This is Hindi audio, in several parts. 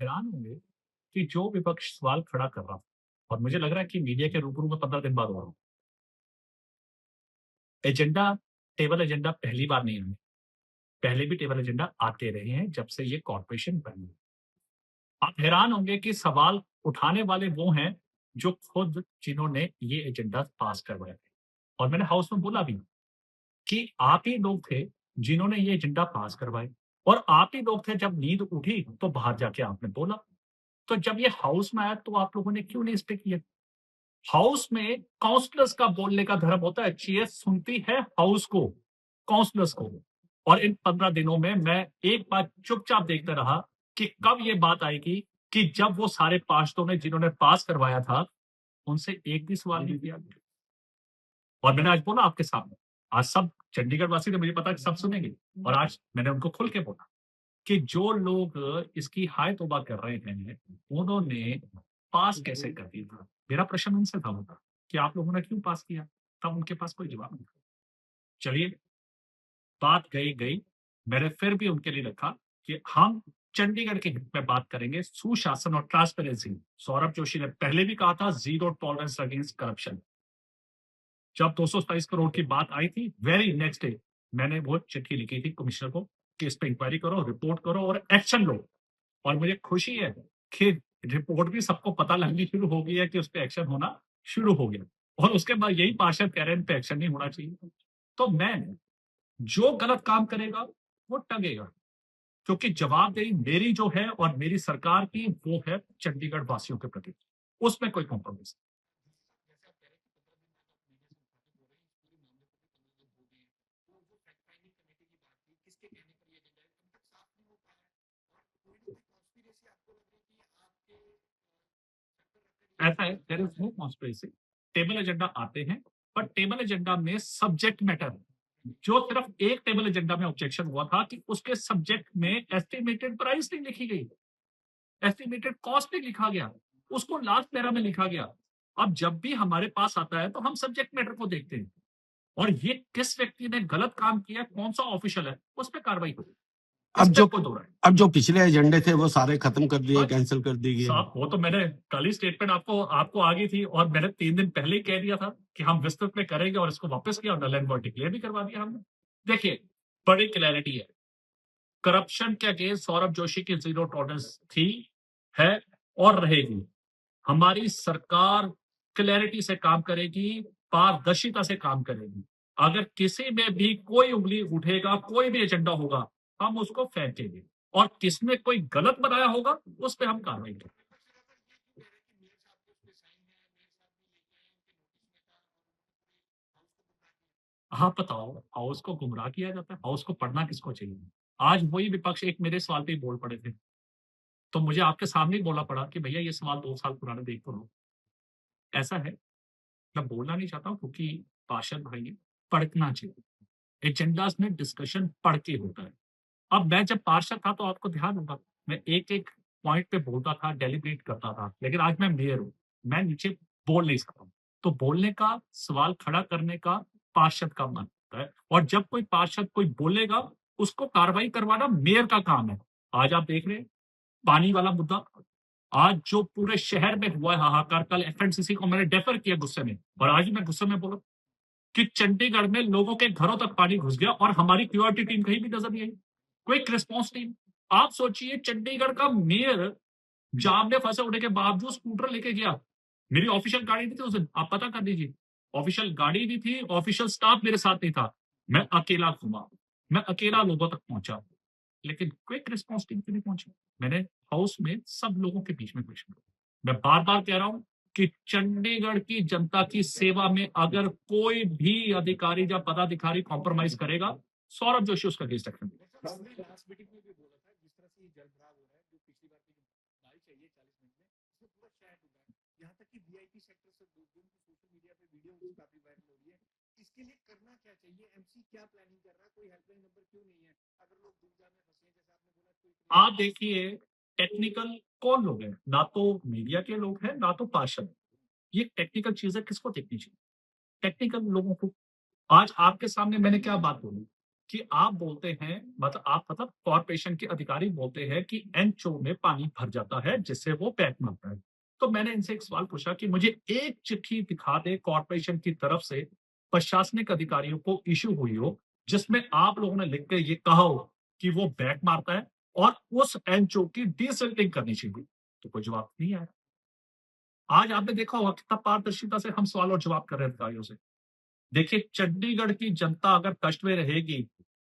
हैरान होंगे कि जो विपक्ष सवाल खड़ा कर रहा था और मुझे लग रहा है कि मीडिया के रूबरू में 15 दिन बाद हो रहा हूँ। एजेंडा टेबल एजेंडा पहली बार नहीं है। पहले भी टेबल एजेंडा आते रहे हैं जब से ये कॉर्पोरेशन बनी है। आप हैरान होंगे कि सवाल उठाने वाले वो हैं जो खुद जिन्होंने ये एजेंडा पास करवाए थे। और मैंने हाउस में बोला भी कि आप ही लोग थे जिन्होंने ये एजेंडा पास करवाए और आप ही लोग थे जब नींद उठी तो बाहर जाके आपने बोला। तो जब ये हाउस में आया तो आप लोगों ने क्यों नहीं इस पे किया? हाउस में काउंसलर्स का बोलने का धर्म होता है। चेयर सुनती है हाउस को, काउंसलर्स को। और इन 15 दिनों में मैं एक बात चुपचाप देखता रहा कि कब ये बात आएगी कि जब वो सारे पार्षदों ने जिन्होंने पास करवाया था, उनसे एक भी सवाल नहीं किया। और मैंने आज बोला आपके सामने, आज सब चंडीगढ़ वासी तो मुझे पता है कि सब सुनेंगे और आज मैंने उनको खुल के बोला कि जो लोग इसकी हाय तौबा कर रहे हैं, उन्होंने पास कैसे कर दिया था? मेरा प्रश्न उनसे था होता कि आप लोगों ने क्यों पास किया? तब उनके पास कोई जवाब नहीं था। चलिए, बात गई। मैंने फिर भी उनके लिए रखा कि हम चंडीगढ़ के हित में बात करेंगे, सुशासन और ट्रांसपेरेंसी। सौरभ जोशी ने पहले भी कहा था ज़ीरो टॉलरेंस अगेंस्ट करप्शन। जब 227 करोड़ की बात आई थी, वेरी नेक्स्ट डे मैंने वो चिट्ठी लिखी थी कमिश्नर को कि इस पे इंक्वायरी करो, रिपोर्ट करो और एक्शन लो। और मुझे खुशी है कि रिपोर्ट भी सबको पता लगनी शुरू हो गई है कि उस पे एक्शन होना शुरू हो गया। और उसके बाद यही पार्षद कह रहे हैं इन पे एक्शन नहीं होना चाहिए। तो मैं जो गलत काम करेगा वो टंगेगा, क्योंकि जवाबदेही मेरी जो है और मेरी सरकार की वो है चंडीगढ़ वासियों के प्रति। उसमें कोई कॉम्प्रोमाइज ऐसा है, there is no conspiracy. Table agenda आते हैं, पर टेबल एजेंडा में सब्जेक्ट मैटर, जो सिर्फ एक टेबल एजेंडा में ऑब्जेक्शन हुआ था कि उसके सब्जेक्ट में एस्टिमेटेड प्राइस नहीं लिखी गई, एस्टिमेटेड कॉस्ट नहीं लिखा गया, उसको लास्ट पैरा में लिखा गया। अब जब भी हमारे पास आता है तो हम सब्जेक्ट मैटर को देखते हैं और ये किस व्यक्ति ने गलत काम किया, कौन सा ऑफिशियल है, उस पर कार्रवाई होगी। इस अब पे जो कोई दो राय अब जो पिछले एजेंडे थे वो सारे खत्म कर दिए, बस कैंसिल कर दिए गए। साहब, वो तो मैंने कल ही स्टेटमेंट आपको आपको आ गई थी और मैंने 3 दिन पहले ही कह दिया था कि हम विस्तृत में करेंगे और इसको वापस किया और नल एंड वॉइड डिक्लेयर भी करवा दिया हमने। देखिए, बड़ी क्लैरिटी है। करप्शन के अगेंस्ट सौरभ जोशी की जीरो टॉलरेंस थी, है और रहेगी। हमारी सरकार क्लैरिटी से काम करेगी, पारदर्शिता से काम करेगी। अगर किसी में भी कोई उंगली उठेगा, कोई भी एजेंडा होगा, हम उसको फेंकेंगे और किसने कोई गलत बनाया होगा उस पर हम कार्रवाई करेंगे। हाँ, बताओ, हाउस को गुमराह किया जाता है? हाउस को पढ़ना किसको चाहिए? आज वही विपक्ष एक मेरे सवाल पे ही बोल पड़े थे, तो मुझे आपके सामने ही बोलना पड़ा कि भैया ये सवाल 2 साल पुराने देख तो लो। ऐसा है, मैं बोलना नहीं चाहता हूँ क्योंकि पार्षद भाई है, पढ़ना चाहिए। एजेंडाज में डिस्कशन पढ़ के होता है। अब मैं जब पार्षद था तो आपको ध्यान होगा, मैं एक-एक पॉइंट पे बोलता था, डेलिब्रेट करता था, लेकिन आज मैं मेयर हूँ, मैं नीचे बोल नहीं सकता हूँ। तो बोलने का, सवाल खड़ा करने का पार्षद का मन होता है और जब कोई पार्षद कोई बोलेगा, उसको कार्रवाई करवाना मेयर का काम है। आज आप देख रहे हैं, पानी वाला मुद्दा, आज जो पूरे शहर में हुआ है हाहाकार, कल एफएमसीसी को मैंने डेफर किया गुस्से में और आज भी मैं गुस्से में बोला कि चंडीगढ़ में लोगों के घरों तक पानी घुस गया और हमारी क्यूआरटी टीम कहीं भी नजर नहीं आई, क्विक रिस्पॉन्स टीम। आप सोचिए, चंडीगढ़ का मेयर जाम में फंसे होने के बावजूद स्कूटर लेके गया। मेरी ऑफिशियल गाड़ी नहीं थी उस दिन, आप पता कर लीजिए। ऑफिशियल गाड़ी भी थी, ऑफिशियल स्टाफ मेरे साथ नहीं था, मैं अकेला घूमा, मैं अकेला लोगों तक पहुंचा, लेकिन क्विक रिस्पॉन्स टीम क्यों नहीं पहुंची? मैंने हाउस में सब लोगों के बीच में क्वेश्चन, मैं बार बार कह रहा हूं कि चंडीगढ़ की जनता की सेवा में अगर कोई भी अधिकारी या पदाधिकारी कॉम्प्रोमाइज करेगा, सौरभ जोशी उसका अगेंस्ट एक्शन। आप देखिए, टेक्निकल कौन लोग हैं? ना तो मीडिया के लोग हैं, ना तो पार्षद। ये टेक्निकल चीजें किसको देखनी चाहिए? टेक्निकल लोगों को। आज आपके सामने मैंने क्या बात बोली कि आप बोलते हैं, मतलब कॉर्पोरेशन के अधिकारी बोलते हैं कि एनचो में पानी भर जाता है जिससे वो बैक मारता है। तो मैंने इनसे एक सवाल पूछा कि मुझे एक चिट्ठी दिखा दे कॉर्पोरेशन की तरफ से प्रशासनिक अधिकारियों को इश्यू हुई हो, जिसमें आप लोगों ने लिख के ये कहा हो कि वो बैक मारता है और उस एनचो की डीसिल्टिंग करनी चाहिए। तो कोई जवाब नहीं आया। आज आपने देखा होगा कितना पारदर्शिता से हम सवाल और जवाब कर रहे हैं अधिकारियों से। देखिए, चंडीगढ़ की जनता अगर कष्ट में रहेगी,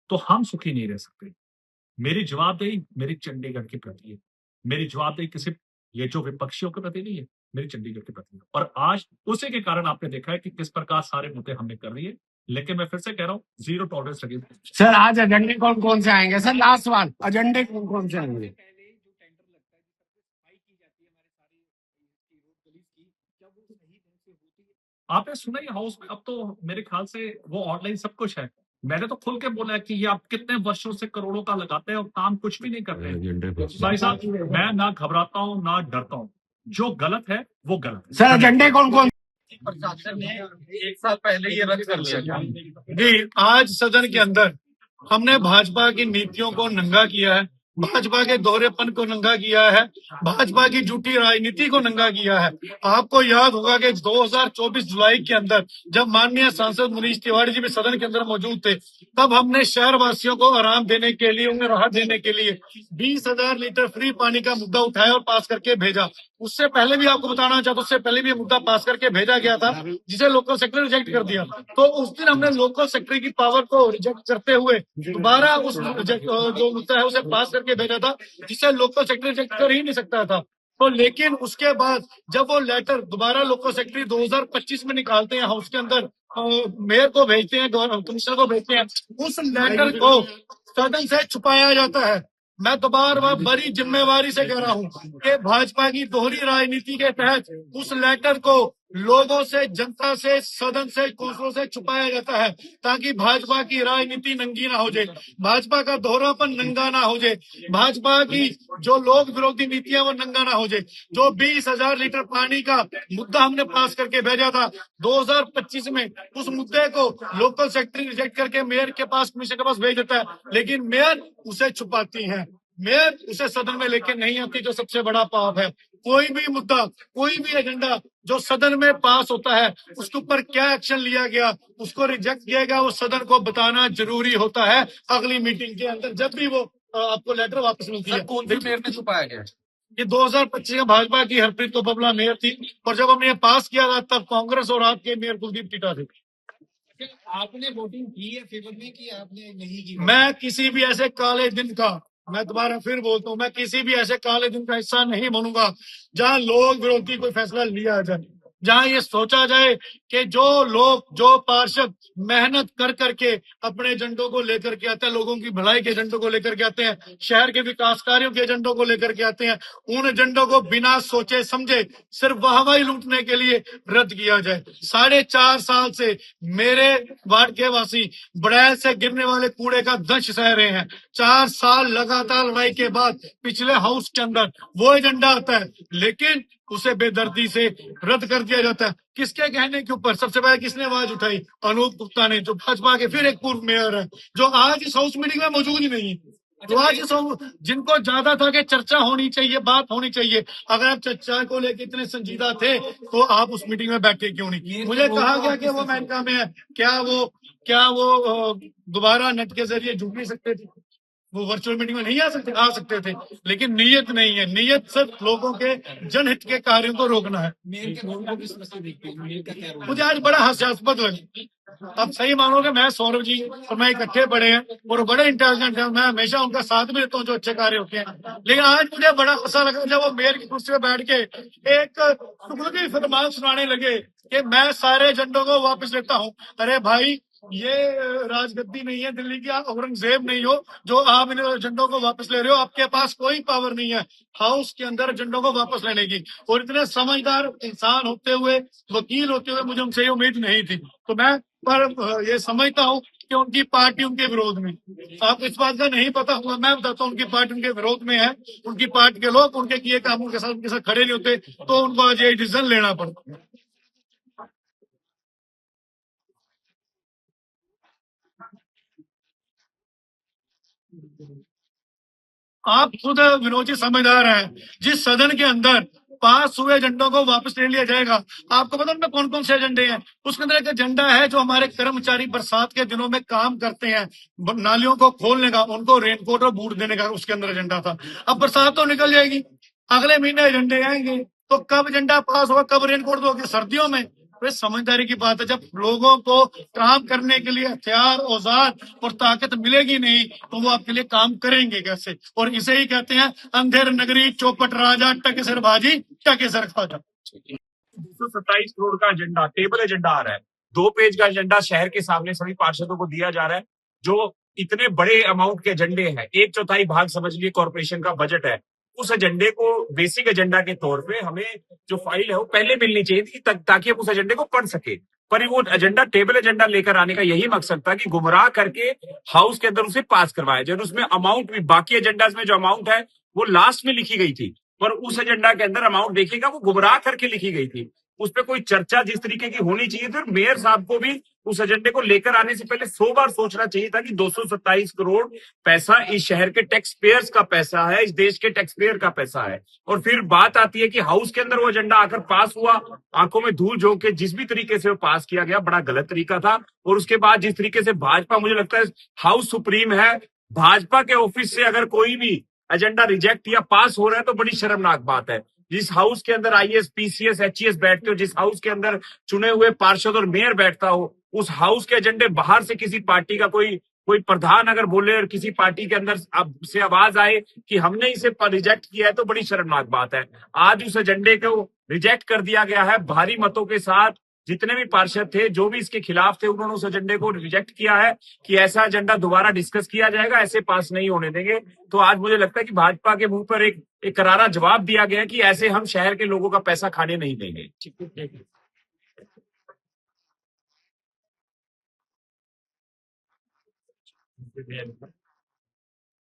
तो हम सुखी नहीं रह सकते। मेरी जवाबदेही मेरी चंडीगढ़ के प्रति है। मेरी जवाबदेही किसी ये जो विपक्षियों के प्रति नहीं है, मेरी चंडीगढ़ के प्रति है। और आज उसी के कारण आपने देखा है कि किस प्रकार सारे मुद्दे हमने कर लिए। लेकिन मैं फिर से कह रहा हूँ, ज़ीरो टॉलरेंस अगेंस्ट। सर आज एजेंडे कौन कौन से आएंगे? सर लास्ट सवाल, एजेंडे कौन कौन से आएंगे? आपने सुना ही हाउस में, अब तो मेरे ख्याल से वो ऑनलाइन सब कुछ है। मैंने तो खुल के बोला है कि ये आप कितने वर्षों से करोड़ों का लगाते हैं और काम कुछ भी नहीं करते एजेंडे पे भाई साहब, मैं ना घबराता हूँ ना डरता हूँ। जो गलत है वो गलत है। सर एजेंडे कौन कौन? प्रशासन ने 1 साल पहले ये रद्द कर लिया था। जी, आज सदन के अंदर हमने भाजपा की नीतियों को नंगा किया है, भाजपा के दोहरेपन को नंगा किया है, भाजपा की झूठी राजनीति को नंगा किया है। आपको याद होगा कि 2024 जुलाई के अंदर जब माननीय सांसद मनीष तिवारी जी भी सदन के अंदर मौजूद थे, तब हमने शहर वासियों को आराम देने के लिए, उन्हें राहत देने के लिए 20,000 लीटर फ्री पानी का मुद्दा उठाया और पास करके भेजा। उससे पहले भी आपको बताना चाहता हूं, उससे पहले भी ये मुद्दा पास करके भेजा गया था, जिसे लोकल सेक्रेटरी रिजेक्ट कर दिया। तो उस दिन हमने लोकल सेक्रेटरी की पावर को रिजेक्ट करते हुए दोबारा उस जो मुद्दा है उसे पास करके भेजा था, जिसे लोकल सेक्रेटरी रिजेक्ट कर ही नहीं सकता था। तो लेकिन उसके बाद जब वो लेटर दोबारा लोकल सेक्रेटरी 2025 में निकालते हैं, हाउस के अंदर मेयर को भेजते हैं, कमिश्नर को भेजते हैं, उस लेटर को सदन से छुपाया जाता है। मैं दोबारा बड़ी जिम्मेवारी से कह रहा हूं कि भाजपा की दोहरी राजनीति के तहत उस लेटर को लोगों से, जनता से, सदन से, कौंसलों से छुपाया जाता है, ताकि भाजपा की राजनीति नंगी ना हो जाए, भाजपा का दोहरापन नंगा ना हो जाए, भाजपा की जो लोग विरोधी नीतियां वो नंगा ना हो जाए। जो 20,000 लीटर पानी का मुद्दा हमने पास करके भेजा था 2025 में, उस मुद्दे को लोकल सेक्रेटरी रिजेक्ट करके मेयर के पास, कमिश्नर के पास भेज देता है, लेकिन मेयर उसे छुपाती है, मेयर उसे सदन में लेके नहीं आती, जो सबसे बड़ा पाप है। कोई भी मुद्दा, कोई भी एजेंडा जो सदन में पास होता है, उसके ऊपर क्या एक्शन लिया गया, उसको रिजेक्ट किया गया, वो सदन को बताना जरूरी होता है अगली मीटिंग के अंदर, जब भी वो आपको लेटर वापस मिलती है। कौन सी मेयर ने छुपाया गया? ये 2025 में भाजपा की हरप्रीत तोपला मेयर थी, और जब हमने ये पास किया था तब कांग्रेस और आपके मेयर कुलदीप टिटा थे। आपने वोटिंग की है फेवर में कि आपने नहीं की? मैं किसी भी ऐसे काले दिन का, मैं दोबारा फिर बोलता हूँ, मैं किसी भी ऐसे काले दिन का हिस्सा नहीं बनूंगा जहां लोग विरोधी कोई फैसला लिया जाए, जहां ये सोचा जाए कि जो लोग, जो पार्षद मेहनत कर करके अपने एजेंडों को लेकर के आते हैं, लोगों की भलाई के एजेंडों को लेकर के आते हैं, शहर के विकास कार्यों के एजेंडों को लेकर के आते हैं, उन एजेंडों को बिना सोचे समझे सिर्फ वाहवाही लूटने के लिए रद्द किया जाए। 4.5 साल से मेरे वार्ड के वासी बड़ैल से गिरने वाले कूड़े का दंश सह रहे हैं। 4 साल लगातार लड़ाई के बाद पिछले हाउस के अंदर वो एजेंडा आता है, लेकिन उसे बेदर्दी से रद्द कर दिया जाता है। किसके कहने के ऊपर? सबसे पहले किसने आवाज उठाई? अनूप गुप्ता ने, जो भाजपा के फिर एक पूर्व मेयर है, जो आज इस हाउस मीटिंग में मौजूद ही नहीं है। तो आज इस जिनको ज्यादा था कि चर्चा होनी चाहिए, बात होनी चाहिए, अगर आप चर्चा को लेकर इतने संजीदा थे तो आप उस मीटिंग में बैठे क्यों नहीं? मुझे कहा गया कि वो अमेरिका में है, क्या वो दोबारा नेट के जरिए जुड़ नहीं सकते थे? वो वर्चुअल मीटिंग में नहीं आ सकते थे, लेकिन नीयत नहीं है। नीयत सिर्फ लोगों के जनहित के कार्यों को रोकना है। मेयर के रोल को किस तरह से देखते हैं? मेयर का क्या रोल? मुझे आज बड़ा हास्यास्पद लगा। अब सही मानोगे, मैं, सौरभ जी और मैं इकट्ठे बड़े हैं और बड़े इंटेलिजेंट हैं, मैं हमेशा उनका साथ भी देता हूँ जो अच्छे कार्य होते हैं, लेकिन आज मुझे बड़ा हंसा लगा जब वो मेयर की कुर्सी में बैठ के एक तुगलकी फरमान सुनाने लगे कि मैं सारे एजेंडों को वापस लेता हूँ। अरे भाई, ये राजगद्दी नहीं है दिल्ली की, आप औरंगजेब नहीं हो जो आप इन एजेंडों को वापस ले रहे हो। आपके पास कोई पावर नहीं है हाउस के अंदर एजेंडों को वापस लेने की, और इतने समझदार इंसान होते हुए, वकील होते हुए मुझे उनसे ये उम्मीद नहीं थी। तो मैं पर ये समझता हूँ कि उनकी पार्टी उनके विरोध में, आपको इस बात का नहीं पता हुआ, मैं बताता हूँ, उनकी पार्टी उनके विरोध में है। उनकी पार्टी के लोग उनके किए कामों के साथ उनके साथ खड़े नहीं होते, तो उनको आज ये डिसीजन लेना पड़ता। आप खुद विनोद जी समझदार हैं। जिस सदन के अंदर पास हुए एजेंडों को वापस ले लिया जाएगा, आपको पता उनमें कौन कौन से एजेंडे हैं? उसके अंदर एक एजेंडा है जो हमारे कर्मचारी बरसात के दिनों में काम करते हैं, नालियों को खोलने का, उनको रेनकोट और बूट देने का उसके अंदर एजेंडा था। अब बरसात तो निकल जाएगी, अगले महीने एजेंडे आएंगे, तो कब एजेंडा पास होगा, कब रेनकोट दोगे? सर्दियों में। तो समझदारी की बात है, जब लोगों को काम करने के लिए हथियार, औजार और ताकत मिलेगी नहीं तो वो आपके लिए काम करेंगे कैसे? और इसे ही कहते हैं अंधेर नगरी चौपट राजा, टके सर बाजी टके सर खाजा। 227 करोड़ का एजेंडा, टेबल एजेंडा आ रहा है, 2 पेज का एजेंडा शहर के सामने सभी पार्षदों को दिया जा रहा है। जो इतने बड़े अमाउंट के एजेंडे हैं, 1/4 भाग समझ लीजिए कॉर्पोरेशन का बजट है, उस एजेंडे को बेसिक एजेंडा के तौर पे हमें जो फाइल है वो पहले मिलनी चाहिए थी, ताकि हम उस एजेंडे को पढ़ सके। पर वो एजेंडा, टेबल एजेंडा लेकर आने का यही मकसद था कि गुमराह करके हाउस के अंदर उसे पास करवाया जाए। उसमें अमाउंट भी, बाकी एजेंडाज में जो अमाउंट है वो लास्ट में लिखी गई थी, पर उस एजेंडा के अंदर अमाउंट देखिएगा वो गुमराह करके लिखी गई थी। उस पर कोई चर्चा जिस तरीके की होनी चाहिए थी, मेयर साहब को भी उस एजेंडे को लेकर आने से पहले 100 बार सोचना चाहिए था कि 227 करोड़ पैसा इस शहर के टैक्स पेयर्स का पैसा है, इस देश के टैक्स पेयर का पैसा है। और फिर बात आती है कि हाउस के अंदर वो एजेंडा आकर पास हुआ, आंखों में धूल झोंक के जिस भी तरीके से वो पास किया गया, बड़ा गलत तरीका था। और उसके बाद जिस तरीके से भाजपा, मुझे लगता है हाउस सुप्रीम है, भाजपा के ऑफिस से अगर कोई भी एजेंडा रिजेक्ट या पास हो रहा है तो बड़ी शर्मनाक बात है। जिस हाउस के अंदर आईएएस, पीसीएस, एचईएस बैठते हो, जिस हाउस के अंदर चुने हुए पार्षद और मेयर बैठता हो, उस हाउस के एजेंडे बाहर से किसी पार्टी का कोई प्रधान अगर बोले और किसी पार्टी के अंदर से आवाज आए कि हमने इसे रिजेक्ट किया है, तो बड़ी शर्मनाक बात है। आज उस एजेंडे को रिजेक्ट कर दिया गया है भारी मतों के साथ। जितने भी पार्षद थे, जो भी इसके खिलाफ थे, उन्होंने उस एजेंडे को रिजेक्ट किया है कि ऐसा एजेंडा दोबारा डिस्कस किया जाएगा, ऐसे पास नहीं होने देंगे। तो आज मुझे लगता है कि भाजपा के मुंह पर एक करारा जवाब दिया गया कि ऐसे हम शहर के लोगों का पैसा खाने नहीं देंगे।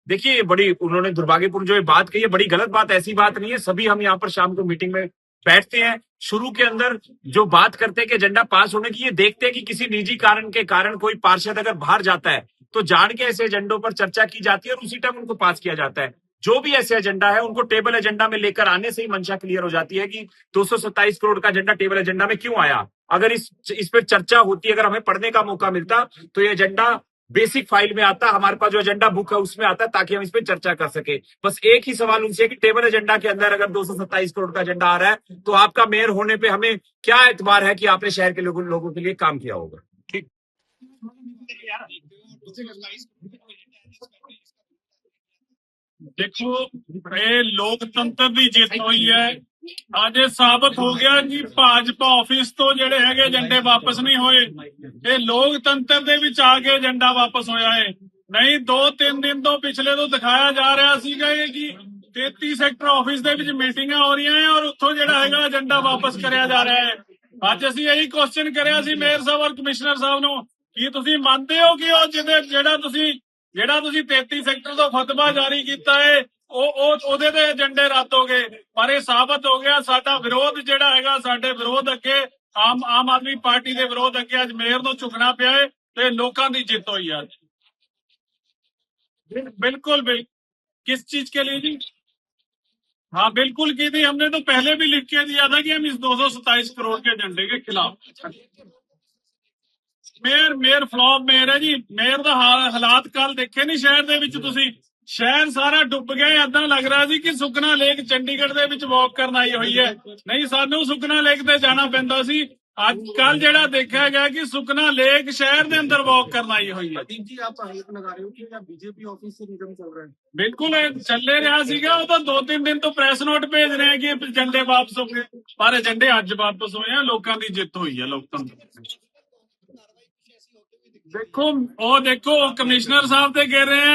देखिए, बड़ी उन्होंने दुर्भाग्यपूर्ण जो ये बात कही है, बड़ी गलत बात, ऐसी बात नहीं है। सभी हम यहाँ पर शाम को मीटिंग में बैठते हैं, शुरू के अंदर जो बात करते हैं कि एजेंडा पास होने की, ये देखते हैं कि किसी निजी कारण के कारण कोई पार्षद अगर बाहर जाता है तो जान के ऐसे एजेंडों पर चर्चा की जाती है और उसी टाइम उनको पास किया जाता है। जो भी ऐसे एजेंडा है उनको टेबल एजेंडा में लेकर आने से ही मंशा क्लियर हो जाती है कि 227 करोड़ का एजेंडा टेबल एजेंडा में क्यों आया। अगर इस पर चर्चा होती, अगर हमें पढ़ने का मौका मिलता तो ये एजेंडा बेसिक फाइल में आता, हमारे पास जो एजेंडा बुक है उसमें आता, ताकि हम इस पर चर्चा कर सके। बस एक ही सवाल उनसे कि टेबल एजेंडा के अंदर अगर 227 करोड़ का एजेंडा आ रहा है तो आपका मेयर होने पे हमें क्या एतबार है कि आपने शहर के लोगों के लिए काम किया होगा। ठीक, देखो, ये लोकतंत्र की जित हुई है। ਅੱਜ ਇਹ ਸਾਬਤ ਹੋ ਗਿਆ ਕਿ ਭਾਜਪਾ ਆਫਿਸ ਤੋਂ ਜਿਹੜੇ ਹੈਗੇ ਏਜੰਡੇ ਵਾਪਸ ਨਹੀਂ ਹੋਏ। ਇਹ ਲੋਕਤੰਤਰ ਦੇ ਵਿੱਚ ਆ ਕੇ ਏਜੰਡਾ ਵਾਪਸ ਹੋਇਆ ਹੈ। ਨਹੀਂ 2-3 ਦਿਨ ਤੋਂ ਪਿਛਲੇ ਤੋਂ ਦਿਖਾਇਆ ਜਾ ਰਿਹਾ ਸੀਗਾ ਇਹ ਕਿ 33 ਸੈਕਟਰ ਆਫਿਸ ਦੇ ਵਿੱਚ ਮੀਟਿੰਗਾਂ ਹੋ ਰਹੀਆਂ ਹੈ ਔਰ ਉੱਥੋਂ ਜਿਹੜਾ ਹੈਗਾ ਏਜੰਡਾ ਵਾਪਸ ਕਰਿਆ ਜਾ ਰਿਹਾ ਹੈ। ਅੱਜ ਅਸੀਂ ਇਹੀ ਕੁਐਸਚਨ ਕਰਿਆ ਸੀ ਮੇਅਰ ਸਾਹਿਬ ਔਰ ਕਮਿਸ਼ਨਰ ਸਾਹਿਬ ਨੂੰ ਕਿ ਤੁਸੀਂ ਮੰਨਦੇ ਹੋ ਕਿ ਉਹ ਜਿਹੜਾ ਤੁਸੀਂ 33 ਸੈਕਟਰ ਤੋਂ ਫਤਵਾ ਜਾਰੀ ਕੀਤਾ ਹੈ ਉਹਦੇ ਤੇ ਏਜੰਡੇ ਰੱਦ ਹੋ ਗਏ। ਪਰ ਇਹ ਸਾਬਤ ਹੋ ਗਿਆ ਸਾਡਾ ਵਿਰੋਧ ਜਿਹੜਾ ਹੈਗਾ, ਸਾਡੇ ਵਿਰੋਧ ਅੱਗੇ ਆਮ ਆਦਮੀ ਪਾਰਟੀ ਦੇ ਵਿਰੋਧ ਅੱਗੇ ਅੱਜ ਮੇਅਰ ਨੂੰ ਝੁਕਣਾ ਪਿਆ ਹੈ ਤੇ ਲੋਕਾਂ ਦੀ ਜਿੱਤ ਹੋਈ ਹੈ। बिल्कुल किस चीज के लिए जी? हाँ बिल्कुल की थी हमने, तो पहले भी लिख के दिया था कि हम इस 227 करोड़ के एजेंडे के खिलाफ। ਮੇਅਰ ਫਲॉप ਮੇਅਰ ਹੈ ਜੀ। ਮੇਅਰ ਦਾ ਹਾਲਾਤ ਕੱਲ ਦੇਖੇ ਨਹੀਂ ਸ਼ਹਿਰ ਦੇ ਵਿੱਚ ਤੁਸੀਂ? ਸ਼ਹਿਰ ਸਾਰਾ ਡੁੱਬ ਗਿਆ। ਏਦਾਂ ਲੱਗ ਰਿਹਾ ਸੀ ਕਿ ਸੁਖਨਾ ਲੇਕ ਚੰਡੀਗੜ੍ਹ ਦੇ ਵਿੱਚ ਵਾਕ ਕਰਨ ਆਈ ਹੋਈ ਹੈ। ਨਹੀਂ, ਸਾਨੂੰ ਸੁਖਨਾ ਲੇਕ ਤੇ ਜਾਣਾ ਪੈਂਦਾ ਸੀ। ਅੱਜ ਕੱਲ ਜਿਹੜਾ ਦੇਖਿਆ ਗਿਆ ਕਿ ਸੁਖਨਾ ਲੇਕ ਸ਼ਹਿਰ ਦੇ ਅੰਦਰ ਵਾਕ ਕਰਨ ਆਈ ਹੋਈ ਹੈ। जी आप आरोप लगा रहे हो कि बीजेपी ऑफिस से निगम चल रहा है। ਬਿਲਕੁਲ ਇਹ ਚੱਲੇ ਰਿਹਾ ਸੀਗਾ। ਉਹ ਤਾਂ 2-3 ਦਿਨ ਤੋਂ ਪ੍ਰੈਸ ਨੋਟ ਭੇਜ ਰਹੇ ਆ ਕਿ ਏਜੰਡੇ ਵਾਪਸ ਹੋ ਗਏ, ਪਰ ਏਜੰਡੇ ਅੱਜ ਵਾਪਸ ਹੋਏ ਆ। ਲੋਕਾਂ ਦੀ ਜਿੱਤ ਹੋਈ ਹੈ ਲੋਕਤੰਤਰ। ਦੇਖੋ ਕਮਿਸ਼ਨਰ ਸਾਹਿਬ ਤੇ ਕਹਿ ਰਹੇ ਆ,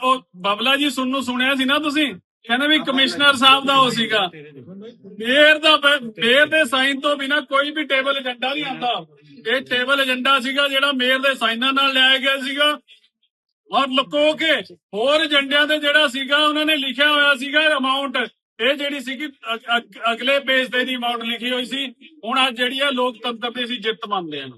ਉਹ ਬਬਲਾ ਜੀ ਸੁਣਿਆ ਸੀ ਨਾ ਤੁਸੀਂ? ਕਹਿੰਦੇ ਵੀ ਕਮਿਸ਼ਨਰ ਸਾਹਿਬ ਦਾ ਉਹ ਸੀਗਾ। ਮੇਅਰ ਦੇ ਸਾਈਨ ਤੋਂ ਬਿਨਾ ਕੋਈ ਵੀ ਟੇਬਲ ਏਜੰਡਾ ਨਹੀਂ ਆਉਂਦਾ। ਇਹ ਟੇਬਲ ਏਜੰਡਾ ਸੀਗਾ ਜਿਹੜਾ ਮੇਅਰ ਦੇ ਸਾਈਨਾਂ ਨਾਲ ਲਿਆਇਆ ਗਿਆ ਸੀਗਾ ਔਰ ਲੁਕੋ ਕੇ ਹੋਰ ਏਜੰਡਿਆਂ ਦੇ ਜਿਹੜਾ ਸੀਗਾ ਉਹਨਾਂ ਨੇ ਲਿਖਿਆ ਹੋਇਆ ਸੀਗਾ ਅਮਾਉਂਟ। ਇਹ ਜਿਹੜੀ ਸੀਗੀ ਅਗਲੇ ਪੇਜ ਤੇ ਦੀ ਅਮਾਉਂਟ ਲਿਖੀ ਹੋਈ ਸੀ। ਹੁਣ ਅੱਜ ਜਿਹੜੀ ਆ ਲੋਕਤੰਤਰ ਦੀ ਅਸੀਂ ਜਿੱਤ ਮੰਨਦੇ ਹਾਂ।